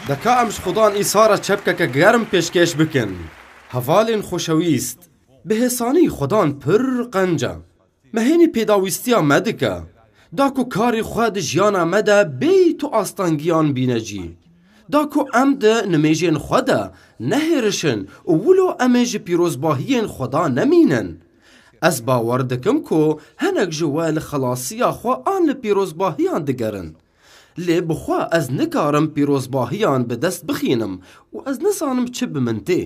دەکا ئەمش خودان ئیسارە چەپکەکە گەرم پێشکەش بکەن هەڤالên خۆشەویست بەهێسانی خودان پڕ قەنجە مەهێنی پێداویستیە me dike da ku karê xwe di jiyana me de bêy tu astangiyan bîne jî da ku em di nimêjên xwe de nehêrişin û wilo em ê ji pîrozbahiyên xweda nemînin ez bawer dikim ku hinek ji we li xelasiya xwe an li pîrozbahiyan digerin lê bi xwe ez nikarim pîrozbahiyan bi dest bixînim û ez nizanim çi bi min tê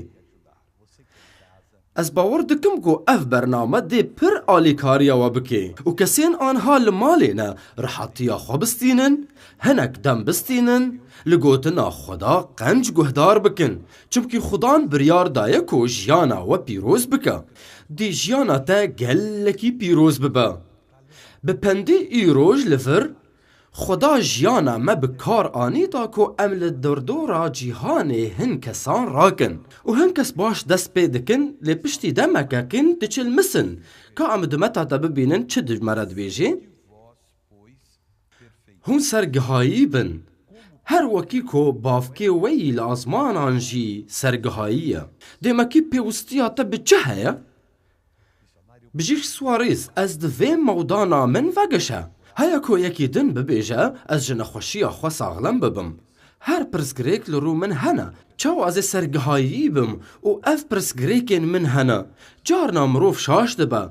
ez bawer dikim ku ev bername dê pir alîkariya we bike û kesên anha li malê ne rihatiya xwe bistînin hinek dem bistînin li gotina xweda qenc guhdar bikin çimkî xudan biryar daye ku jiyana we pîroz bike dê jiyana te gelekî pîroz bibe bi pendê îroj li vir Xuda jiyana me bi kar anî da ku em li derdora cîhanê hin kesan rakin û hin kes baş dest pê dikin lê piştî demekekin diçilmisin ka em dimeta te bibînin çi me re dibêjê hûn sergihayî bin her wekî ku bavkê weyî li azmanan jî sergihayî ye dêmekî pêwistiya te bi çi heye bijîş swarîs ez di vê mewdana min vegeşe Heya ku yekî din bibêje ez ji nexweşiya xwe saxlem bibim. Her pirsgirêk li rû min hene. Çawa ez ê sergihayî bim û ev pirsgirêkên min hene. Carna mirov şaş dibe.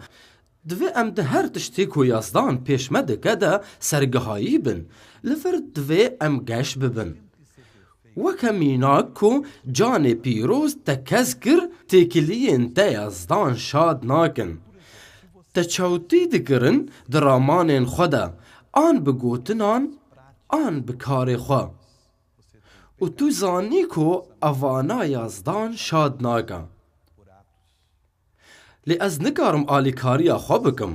Divê em di her tiştê ku yazdan pêş me dike de sergihayî bin. Li vir divê em geş bibin. Weke mînak ku canê pîroz te kes kir têkiliyên te yazdan şad nakin. Te çewtî dikirin di ramanên xwe de an bi gotinan an bi karê xwe û tu zanî ku evana yazdan şad nake lê ez nikarim alîkariya xwe bikim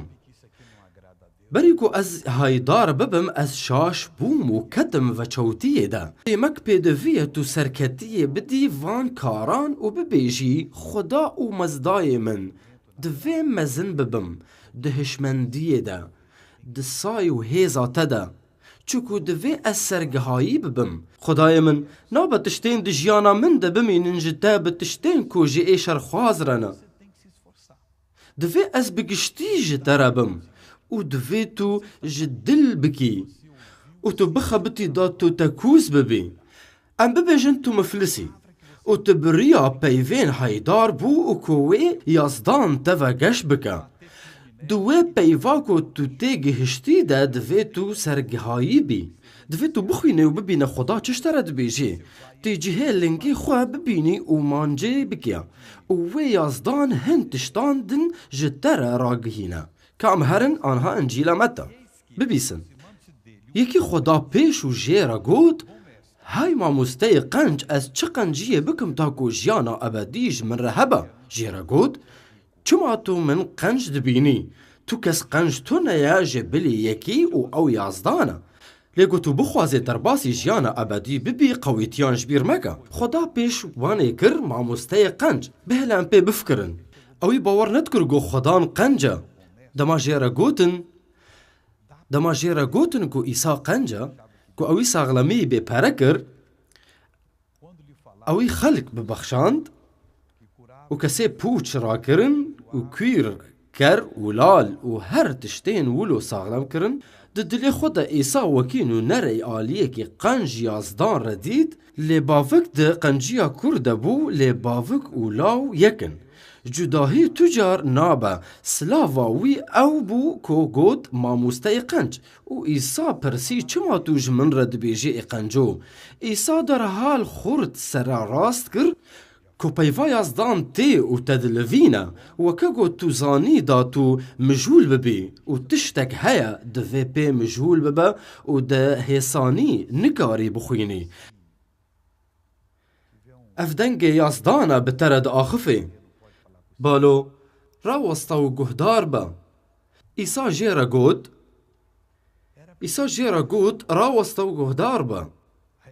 berî ku ez haydar bibim ez şaş bûm û ketim ve çewtiyê de dêmek pêdiviye tu serketiyê bidî van karan û bibêjî xuda û mezdayê min divê mezin bibim di hişmendiyê de di sayê û hêza te de çûku divê ez sergihayî bibim xudayê min nabe tiştên di jiyana min de bimînin ji te bi tiştên ku ji êşer xwaz re ne divê ez bi giştî ji te re bim û divê tu ji dil bikî û tu bixebitî da tu tekûz bibî em bibêjin tu miflisî û tu biriya peyvên heydar bû û ku wê yazdan te ve geş bike di wê peyva ku tu tê gihiştî de divê tu sergihayî bî divê tu bixwînî û bibîne xuda çi ji te re dibêje tê cihê lingê xwe bibînî û mancê bike û wê yazdan hin tiştan din ji te re ragihîne ka em herin anha encîla me te bibîsin yekî xuda pêş û jê re got Hay mamosteyê qenc ez çi qenciyê bikim ta ku jiyana ebedî ji min re hebe jê re got çima tu min qenc dibînî tu kes qenc tune ye ji bilî yekî û ew yazdan e lê ku tu bixwazê derbasî jiyana ebedî bibî qewîtiyan ji bîr meke xuda pêş wanê kir mamosteyê qenc bihêle em pê bifikirin ewî bawer nedikir got xudan qenc e dema jê re gotin ku îsa qenc e ku ewî saxlemiyê bêpere kir ewî xelk bibexşand û kesê pûç rakirin û kwîr ker û lal û her tiştên wilo saxlem kirin di dilê xwe de êsa wekî nûnerê aliyekî qenc yazdan re dît lê bavik di qenciya kur de bû lê bavik û law yekin cudahî tu car nabe silava wî ew bû ku got mamosteyê qenc û îsa pirsî çima tu ji min re dibêjî ê qenco îsa derhal xurt sera rast kir ku peyva yazdan tê û te dilivîne weke got tu zanî da tu mijûl bibî û tiştek heye divê pê mijûl bibe û di hêsanî nikarî bixwînî ev dengê yazdana bi te re diaxifê Balo, rawasta û guhdar be. Îsa jê re got rawasta û guhdar be.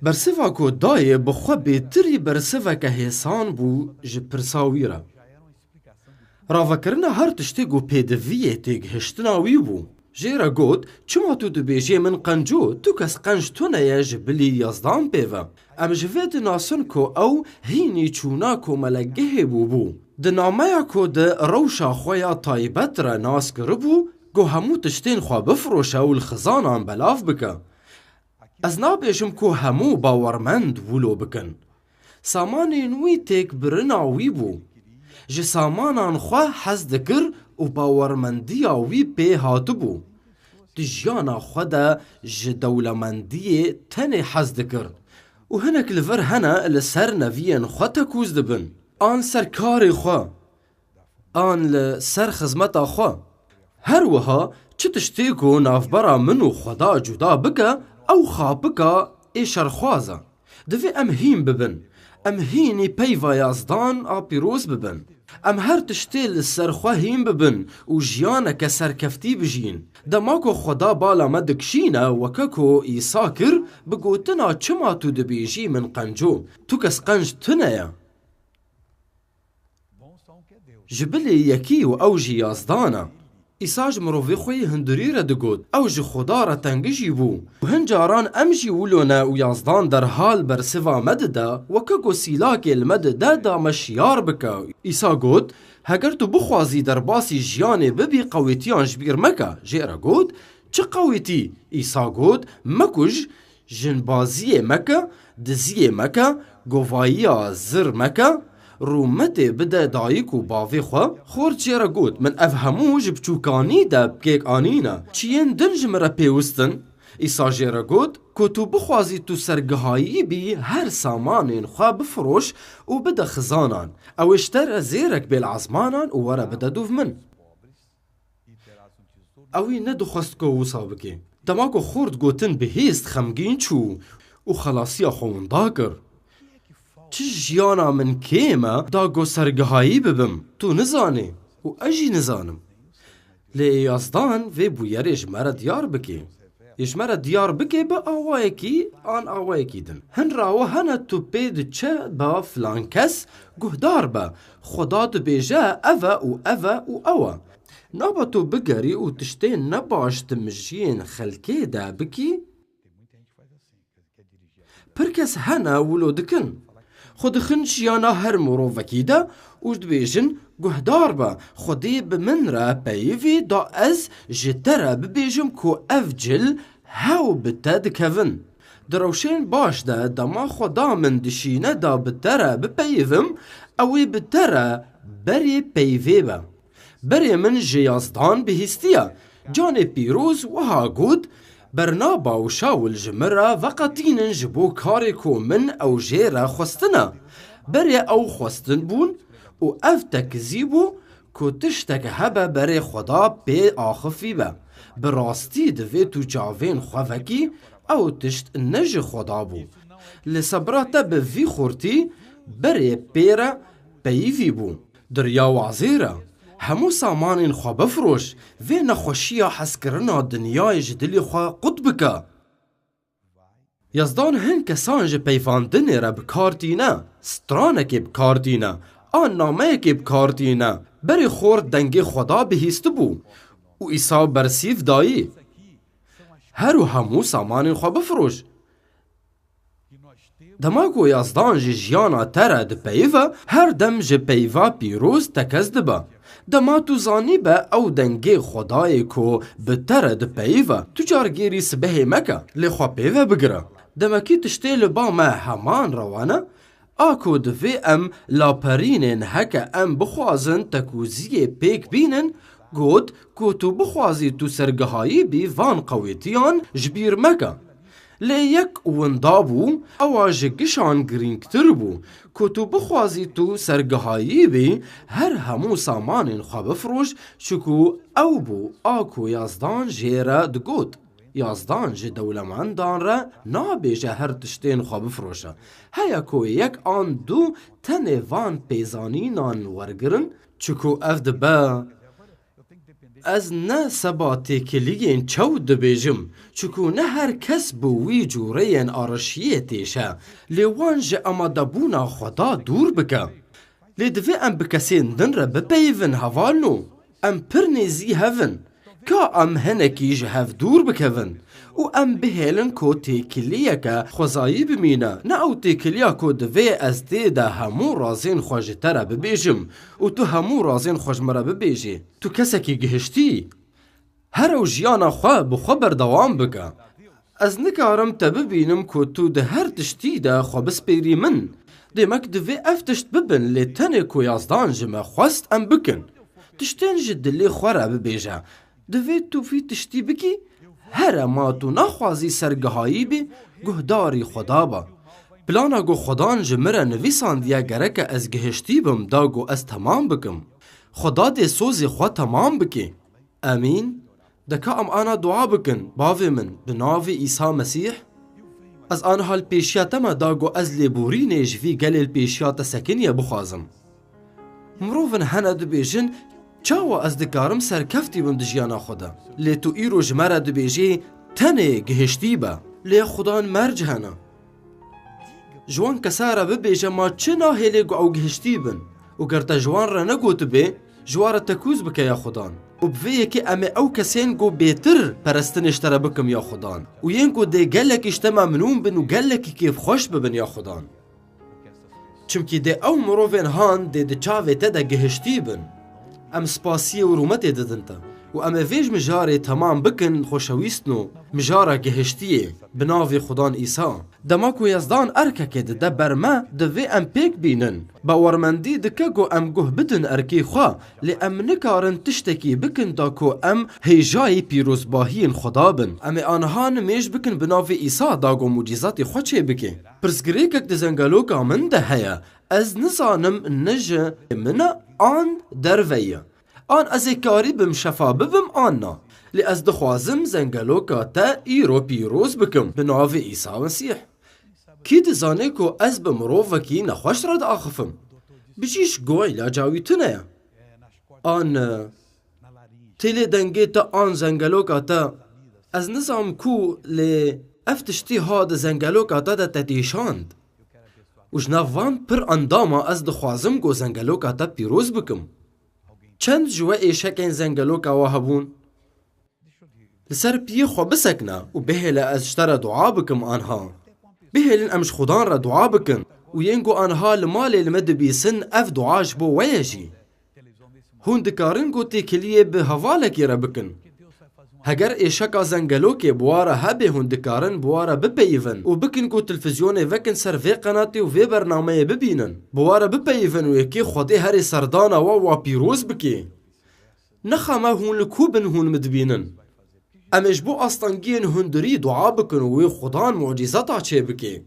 Bersiva ku dayê bi xwe bêtirî bersiveke hêsan bû ji pirsa wî re. Ravekirina her tiştê ku pêdiviyê têgihiştina wî bû. جێرە گوت چما تو dibêjê min qenco tu kes qenc tuneye ji bilî yazdan pêve. Em ji vê dinasin ku ew hînî çûna komelegehê bûbû. Di nameya ku di rewşa xwe ya taybet re nas kiribû ku hemû tiştên xwe bifroşe û li xizanan belav bike. Ez nabêjim ku hemû bawermend wilo bikin. Samanên wî têk birina wî bû. Ji samanan xwe hez dikir û bawermendiya wî pê hatibû. Di jiyana xwe de ji dewlemendiyê tenê hez dikir. û hinek li vir hene li ser neviyên xwe tekûz dibin. An ser karê xwe, an li ser xizmeta xwe. Her wiha çi tiştê ku navbera min û xweda cuda bike ew xapika ê şerxwaz e. Divê em hîn bibin. Em hînî peyva yazdan a pîroz bibin. Em her tiştê li ser xwe hîn bibin û jiyaneke serkeftî bijîn. Dema ku xweda bala me dikişîne weke ku îsa kir bi gotina çima tu dibêjî min qenco tu kes qenc tune ye. Ji bilê yekî û ew jî yazdan e. îsa ji mirovê xwe yê hundirî re digot ew ji xweda re tengî jî bû. Hin caran em jî wilone û yazdan derhal bersiva me dide weke ku sîlakê li me dide da me şiyar bike. îsa got heger tu bixwazî derbasî jiyanê bibî qewêtiyan ji bîr meke. Jêre got çi qewêtî? îsa got mekûj, jinbaziyê meke, diziyê meke, govayiya zir meke, rûmetê bide dayîk û bavê xwe. Xort jêre got min ev hemû ji biçûkanî de pkêk anîne. Çiyên din ji me re pêwîstin? îsa jêre got ku tu bixwazî tu sergihayî bî her samanên xwe bifiroş û bide xizanan. Ew ê ji te re zêrek bêlezmanan û were bide dûv min. Ew ê nedixwest ku wisa bike. Dema ku xort gotin bihêst xemgîn çû û xelasiya xwe winda kir. Çi jiyana min kê me da ku sergihayî bibim? Tu nizanî û ez jî nizanim. Lê yazdan vê bûyerê ji me re diyar bike. Ji me re diyar bike bi awayekî an awayekî din. Hin rawe hene tu pê diçe ba filan kes guhdar be. Xweda dibêje ev e û ev e û ew e. Nabe tu bigerî û tiştên nebaş di mijiyên xelkê de bikî? Pir kes hene wilo dikin. Xwe dixin jiyana her mirovekî de û dibêjin guhdar be. Xwedê bi min re peyivî da ez ji te re bibêjim ku ev cil hew bi te dikevin. Di rewşên baş de dema xweda min dişîne da bi te re bipeyivim ew ê bi te re berê peyvê be. Berê min ji yazdan bihîstiye. Canê pîroz wiha got Bernaba û Şawil ji min re veqetînin ji bo karê ku min ew jê re xwestine. Berê ew xwestin bûn û ev tekizî bû ku tişteke hebe berê xweda pê axifî be. Bi rastî divê tu çavên xwe vekî ew tişt ne ji xweda bû. Li sebra te bi vî xortî berê pê re peyivî bû. Dirya wazê re. Hemû samanên xwe bifroş, vê nexweşiya hezkirina dinyayê ji dilê xwe qut bike. Yazdan hin kesan ji peyvandinê re bikar tîne, stranekê bikar tîne, an nameyekê bikar tîne. Berê xort dengê xweda bihîstibû û îsa bersîv dayî. Her û hemû samanên xwe bifroş. Dema ku yazdan ji jiyana te re dipeyive, her dem ji peyva pîroz tekez dibe. Dema tu zanî be ew dengê xwedayê ku bi te re dipeyive, tu cargêrî sibehê meke, lê xwe pêve bigire. Demekî tiştê li ba me heman rewan e, a ku divê em laperînên heke em bixwazin tekûziyê pêk bînin, got ku tu bixwazî tu sergihayî bî van qewêtiyan ji bîr meke. Lê yek winda bû, ewa ji gişan girîngtir bû ku tu bixwazî tu sergihayî bî her hemû samanên xwe bifiroş çikû ew bû a ku yazdan jê re digot. Yazdan ji dewlemendan re nabêje her tiştên xwe bifroşe. Heya ku yek an du tenê van pêzanînan wergirin çikû ev dibe. Ez ne seba têkiliyên çew dibêjim, çikû ne her kes bi wî cûreyên arişiyê têşe, lê wan ji amadebûna xweda dûr bike. Lê divê em bi kesên din re bipeyivin hevalno. Em pir nêzî hevin. کا ام هنکی جهف دور بکون و ام بهیلن کو تیکلیه که خوزایی بمینه نه او تیکلیه کو دوی از دیده همو رازین خوشتره ببیجم و تو همو رازین خوشمره ببیجی تو کسکی گهشتی هر او جیانا خواه بخوا بردوام بکه از نکارم تا ببینم که تو ده هر تشتی ده خواه بسپیری من دیمک دوی افتشت ببن لی تنه کو یازدان جمع خواست ام بکن تشتین جد لی خواه ببیجه دوی تو فی تشتی بکی هر ما تو نخوازی سرگهایی بی گهداری خدا با پلانا گو خدان جمره نویسان دیا گرک از گهشتی بم دا گو از تمام بکم خدا ده سوزی خوا تمام بکی امین دکا ام آنا دعا بکن باوی من بناوی عیسی مسیح از آن حال پیشیاتم دا گو از لیبوری نیجوی گلیل پیشیات سکنیه بخوازم مروفن هنه دو بیجن چاوا از دکارم سرکفتی بم دجیانا خدا لی تو ایرو جمره دو بیجی تنه گهشتی با لی خدان مرج هنه جوان کساره ببیجه ما چه ناهیلی گو او گهشتی بن و گرتا جوان را نگوت بی جواره تکوز بکه یا خدان و بویه که امی او کسین گو بیتر پرستنشتره بکم یا خدان و ین گو ده گلک اشتما منون بن و گلکی کیف خوش ببن یا خدان چمکی ده او مروفین هان ده چاوه تده گهشتی بن ام سپاسیه و رومت ددن تا و ام ویج مجاره تمام بکن خوشویستنو مجاره گهشتیه بناوی خدان ایسا دماکو یزدان ارکه که ده برما ده وی ام پیک بینن باورمندی دکه گو ام گوه بدن ارکی خواه لی ام نکارن تشتکی بکن دا کو ام هیجای پیروزباهین خدا بن ام آنها نمیش بکن بناوی ایسا دا گو موجیزاتی خواه چه بکن پرسگریکک ده زنگلوکا من ده هیا از نزانم نجه منا آن درویه آن از کاری بم شفا ببم آننا لی از دخوازم زنگلوکا تا ایرو پیروز بکم بناوی عیسی مسیح کی دزانه کو از بمروفه کی نخوش رد آخفم بچیش گوی لاجاوی تنه آن تیلی دنگی تا آن زنگلوکا تا از نظام کو لی افتشتی ها ده زنگلوکا تا ده تتیشاند و جنافوان پر انداما از دخوازم گو زنگلوکا تا پیروز بکم چند جوه ایشکین زنگلوکا وهبون لسر پی خو بسکنه و بهل از شتر دعا بکم آنها بهلین امش خدان را دعا بکن و ینگو آنها لمال المد بیسن اف دعاش بو ویجی هون دکارن گو تیکلیه به حوالکی را بکن هگر ایشکا زنگلوکی بوارا هبه هون دکارن بوارا بپیون و بکن گو تلفزیون وکن سر وی قناتی و وی برنامه ببینن بوارا بپیون و یکی خودی هر سردانا و پیروز بکی نخامه هون لکوبن هون مدبینن امش بو آستانگین هندری دعا بکن و خدان معجزاتا چه بکی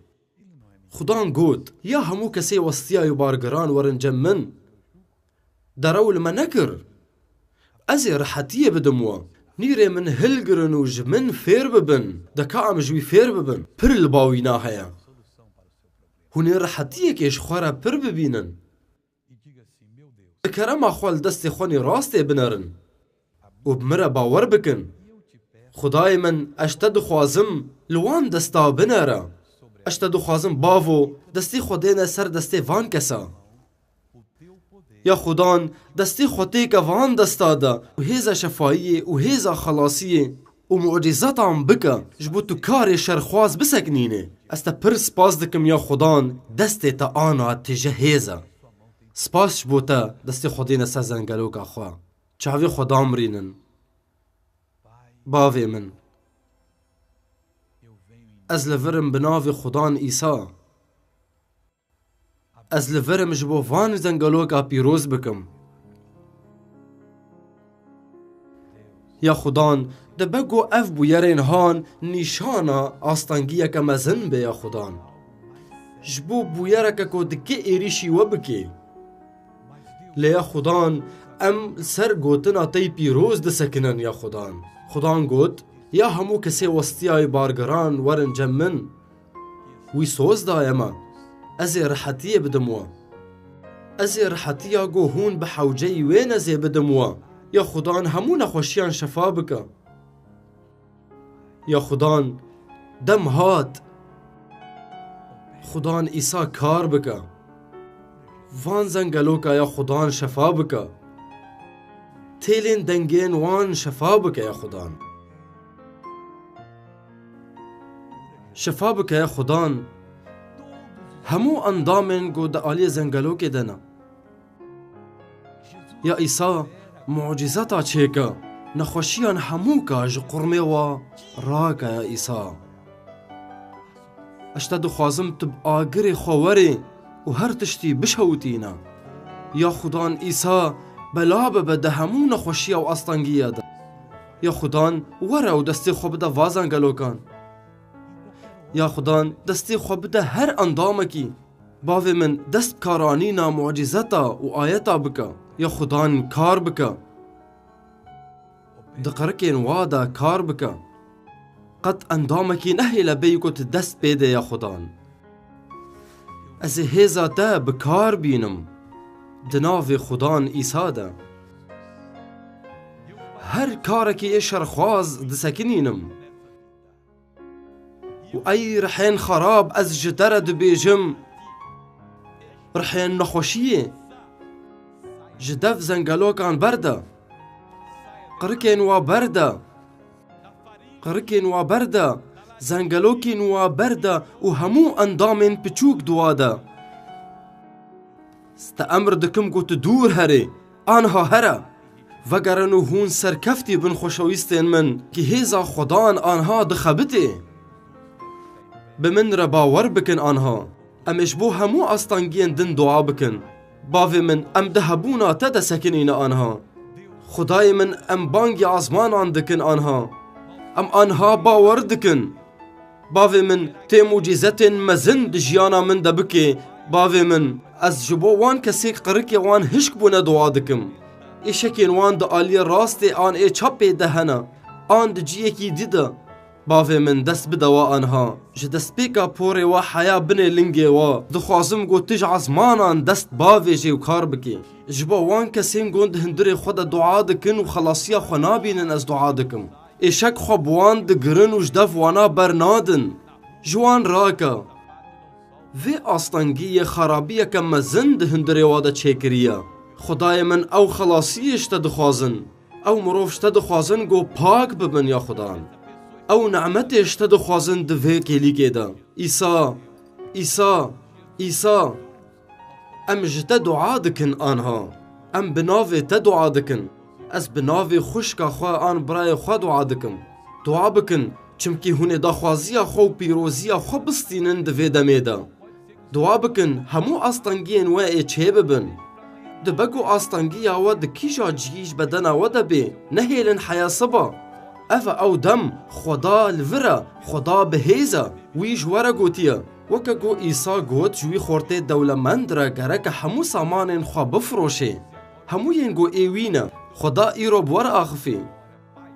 خدان گوت یا همو کسی وستیای بارگران ورنجم من درول من نکر ازی رحتیه بدموا نیره من هلگرن و جمن فیر ببن دکا ام جوی فیر ببن پر الباوینا هیا هونی رحتیه کش خواره پر ببینن کرم اخوال دست خونی راسته بنرن و بمره باور بکن خدای من اشتد خوازم لوان دستا بنره اشتد خوازم باوو دستی خودینه سر دستی وان کسا یا خدان دستی خودی که وان دستا دا و هیزا شفایی و هیزا خلاصی و معجزات هم بکا جبو تو کار شرخواز بسکنینه استا پر سپاس دکم یا خدان دستی تا آنا تیجه هیزا سپاس جبو تا دستی خودینه سر زنگلوکا خواه چاوی خدا مرینن باوی من از لورم بناوی خدان ایسا از لورم جبو وان زنگلوکا پیروز بکم یا خدان ده بگو اف بویرین هان نیشانا آستانگیه که مزن به یا خدان جبو بویره که که دکی ایریشی و بکی لیا خدان ام سر گوتنا تی پیروز ده سکنن یا خدان خدان گوت یا همو کسی وستیای بارگران ورن جمن وی سوز دایما ازی رحتیه بدموا ازی رحتیه گو هون بحوجی وین ازی بدموا یا خدان همو نخوشیان شفا بکا یا خدان دم هات خدان ایسا کار بکا وان زنگلوکا یا خدان شفا بکا تێلێن دەنگێن وان شەفا بکە یا خودان. شەفا بکە یا خودان هەموو ئەندامێن گۆ دە ئالیە زەنگەلۆکێ دەنا. یا ئیسا معجزەتا چێکە نەخۆشیان هەموو کە ji قورمێ wa ڕاکە یا ئیسا. ئەش te dixwazim tu bi agirê xwe werê û her tiştî bişewitîne. Ya xudan îsa bela bibe di hemû nexweşiya û astangiya de. Ya xudan were û destê xwe bide va zengelokan. Ya xudan destê xwe bide her endamekî. Bavê min dest karanîna mucizeta û ayeta bike. Ya xudan kar bike. Di qerekên wa de kar bike. قد اندامکی نهیل بیکو ت دست بیده یا خودان. از هیزا تا بکار بینم دناو خودان ایسا ده. هر کارکی شرخواز دسکنینم. و ای رحین خراب از جدر دبیجم رحین نخوشیه. جدف زنگلوکان برده. قرکین و برده. قرکین و برده زنگلوکین و برده و همو اندامین پچوک دواده. ست امر دکم گوت دور هره آنها هره وگرنو هون سرکفتی بن خوشویستین من که هیزا خودان آنها دخبته. بمن را باور بکن آنها امش بو همو استانگین دن دعا بکن. باوی من ام دهبونا تد سکنین آنها. خدای من ام بانگی آزمان آن دکن آنها. ام آنها باور دکن. باوی من تی معجزت مزن دجیانا من دبکه. باوی من از جبو وان کسی قرک وان هشک بونه دعا دکم. ایشکین وان دا آلی راست آن ای چپی دهنه. آن دجیه کی دیده. باوی من دست بدوا آنها. جه دست بیکا پوری و حیا بنه لنگی و دخوازم گو تج عزمانان دست باوی جه و کار بکی. جبو وان کسین گوند هندر خود دعا دکن و خلاصیا خنابینن از دعا دکم. ایشک خواب وان دگرن و جدف وانا برنادن. جوان راکا. وی آستانگی خرابیه که مزن ده هندره واده چیکریه. خدای من او خلاصیش تدخوازن. او مروفش تدخوازن گو پاک ببن یا خدان. او نعمتش تدخوازن ده وی کلی که ده. ایسا. ایسا. ایسا. ام جتا دعا دکن آنها. ام بناوی تدعا دکن. از بناوی خوشکا خواه آن برای خواه دعا دکم. دعا بکن چمکی هونه داخوازیا خو پیروزیا خو بستینن دوی دمیده. دعا بکن همو آستانگین و ای چه ببن. دبگو آستانگیا و دکیجا جیج بدن و دبی نهیلن حیا صبا. اف او دم خدا الورا خدا بهیزا ویج ورا گوتیا. وکا گو ایسا گوت جوی خورته دولمند را گرک همو سامانین خواه بفروشه. همو ینگو ایوینه. خدا ایرو بور آخفی.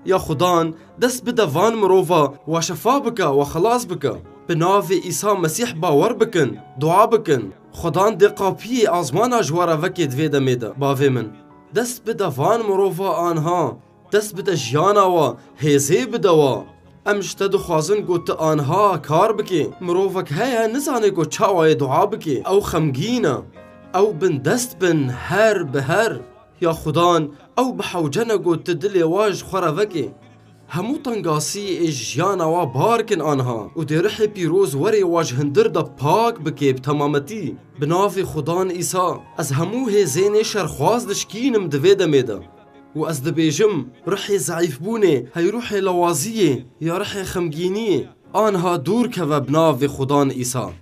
یا خدان دست بده وان مروفا و شفا بکا و خلاص بکا. بناوی عیسی مسیح باور بکن. دعا بکن. خدان دی قاپی آزمان جوارا وکی دوی دمیده. باوی من دست بده وان مروفا آنها. دست بده جیانا و هیزه بده و امشته دخوازن گوت آنها کار بکی. مروفک هیا نزانه گو چاوای دعا بکی. او خمگینه. او بن دست بن هر به هر. یا خدان او بحوجنه گوت دلی واج خوروکی. همو تنگاسی اجیانا و بارکن آنها و دی رح پیروز وری واج هندر دا پاک بکیب تمامتی. بناوی خدان ایسا از همو هزین شرخواز دشکینم دوی دمیده. و از دبیجم روح ضعیف بونه هی روح لوازیه یا روح خمگینیه آنها دور که و بناوی خدان ایسا.